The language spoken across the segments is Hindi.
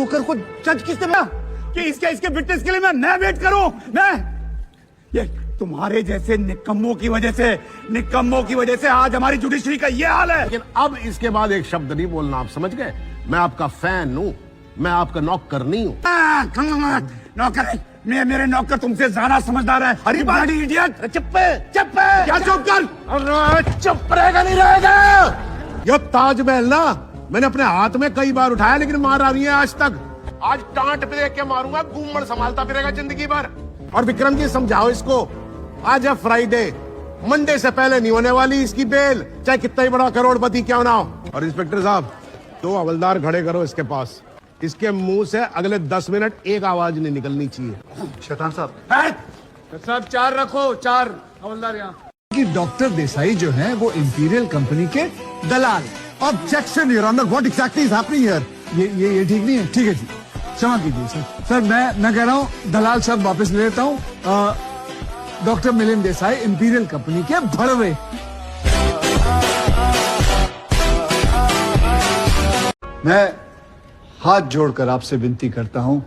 जोकर को जज किसने बनाया कि इसके फिटनेस के लिए मैं वेट करूं? मैं ये तुम्हारे जैसे निकम्मों की वजह से आज हमारी जुडिशरी का ये हाल है। लेकिन अब इसके बाद एक शब्द नहीं बोलना, आप समझ गए? मैं आपका फैन हूँ, मैं आपका नौकर नहीं हूँ। नौकर? मेरे नौकर तुमसे ज्यादा समझदार है। अरे बड़ी इडियट! चुप क्या चुप कर? अरे चुप रहेगा नहीं रहेगा। ये ताजमहल ना मैंने अपने हाथ में कई बार उठाया, लेकिन मारा नहीं है आज तक। आज टांट पे देख के मारूंगा, घूमड़ संभालता फिरेगा जिंदगी भर। और विक्रम जी समझाओ इसको, आज है फ्राइडे, मंडे से पहले नहीं होने वाली इसकी बेल, चाहे कितना ही बड़ा करोड़पति क्यों ना हो। और इंस्पेक्टर साहब 2 हवलदार खड़े करो इसके पास। इसके मुंह से अगले 10 मिनट एक आवाज नहीं निकलनी चाहिए। शैतान साहब 4 रखो, 4 हवलदार यहाँ। कि डॉक्टर देसाई जो हैं वो इंपीरियल कंपनी के दलाल। Objection your honour, what exactly is happening here? ये ठीक नहीं है। ठीक है जी, क्षमा कीजिए सर। सर मैं कह रहा हूँ दलाल शब्द वापस ले लेता हूँ। Doctor Milind Desai imperial company के भड़वे। मैं हाथ जोड़कर आपसे विनती करता हूं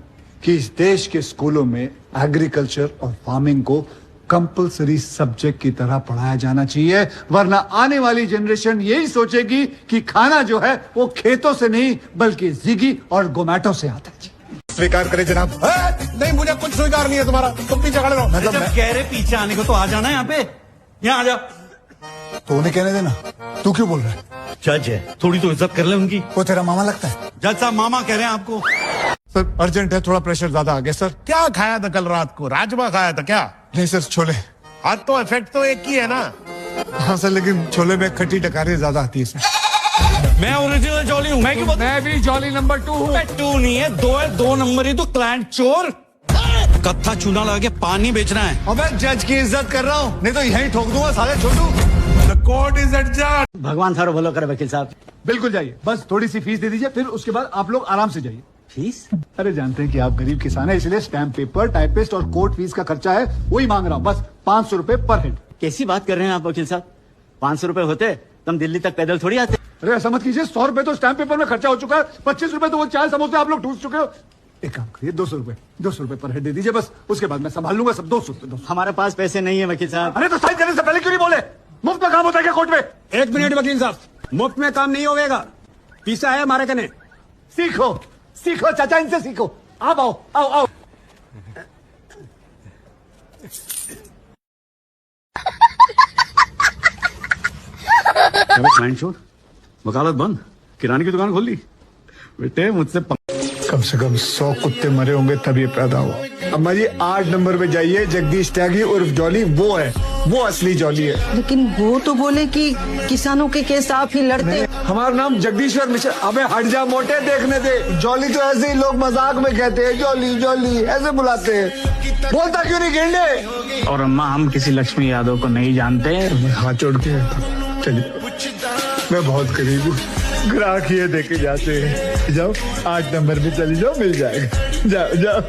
कि इस देश के स्कूलों में एग्रीकल्चर और फार्मिंग को कंपलसरी सब्जेक्ट की तरह पढ़ाया जाना चाहिए, वरना आने वाली जनरेशन यही सोचेगी कि खाना जो है वो खेतों से नहीं बल्कि स्विगी और जोमैटो से आता है। स्वीकार करे जनाब। नहीं, मुझे कुछ स्वीकार नहीं है तुम्हारा, तुम पीछे खड़े रहो। जब कह रहे पीछे आने को तो आ जाना, यहाँ पे यहाँ आ जा। तो उन्हें कहने देना, तू क्यों बोल रहा है? जज है, थोड़ी तो इज्जत कर ले उनकी। वो तेरा मामा लगता है? जज साहब मामा कह रहे हैं आपको। सर अर्जेंट है, थोड़ा प्रेशर ज्यादा आ गया सर। क्या खाया था कल रात को? राजमा खाया था क्या? नहीं सर, छोले। आज तो इफेक्ट तो एक ही है ना। हाँ सर, लेकिन छोले में खट्टी टकारी ज्यादा आती है सर। मैं ओरिजिनल जॉली हूँ। मैं भी जॉली नंबर 2 हूँ। 2 नहीं है, 2 है। 2 नंबर ही तो क्लाइंट चोर। कत्था चूना लगा के पानी बेचना है। अबे जज की इज्जत कर रहा हूँ, नहीं तो यहीं ठोक दूंगा साले छोटू। The court is adjourned। भगवान थारो भलो करे वकील साहब। बिल्कुल जाइए, बस थोड़ी सी फीस दे दीजिए, फिर उसके बाद आप लोग आराम से जाइए। फीस? अरे जानते हैं कि आप गरीब किसान हैं, इसलिए स्टैम्प पेपर, टाइपिस्ट और कोर्ट फीस का खर्चा है, वही मांग रहा हूँ। बस 500 रुपए पर हेड। कैसी बात कर रहे हैं आप वकील साहब? 500 रुपए होते तो हम दिल्ली तक पैदल थोड़ी आते। अरे ऐसा मत कीजिए, 100 रुपए तो स्टैम्प पेपर में खर्चा हो चुका है, 25 रुपए तो वो चाय समोसे आप लोग ठूस चुके हो। एक काम करिए, 200 रुपए पर हेड दे दीजिए, बस उसके बाद मैं संभाल लूंगा सब। 200 रुपए। हमारे पास पैसे नहीं है वकील साहब। अरे तो साइन करने से पहले क्यों नहीं बोले? मुफ्त में काम होता है क्या कोर्ट में? 1 मिनट वकील साहब, मुफ्त में काम नहीं होगा। पीसा है हमारे कने। सीखो चाचा, इनसे सीखो। आप आओ। क्लाइंट चोर, वकालत बंद, किराने की दुकान खोल ली। बेटे मुझसे कम से कम 100 कुत्ते मरे होंगे तब ये पैदा हुआ। अम्मा जी 8 नंबर पे जाइए, जगदीश त्यागी उर्फ जॉली वो है, वो असली जॉली है। लेकिन वो तो बोले कि किसानों के केस आप ही लड़ते। हमारा नाम जगदीश्वर मिश्र। अबे हट जा मोटे, देखने दे। जॉली तो ऐसे ही लोग मजाक में कहते हैं, जॉली ऐसे बुलाते हैं। बोलता क्यों नहीं गेंडे? और अम्मा हम किसी लक्ष्मी यादव को नहीं जानते। हाथ जोड़ के चलिए, मैं बहुत गरीब हूँ, ग्राहक ये देके जाते हैं। जाओ 8 नंबर में चली जाओ, मिल जाएगा। जाओ।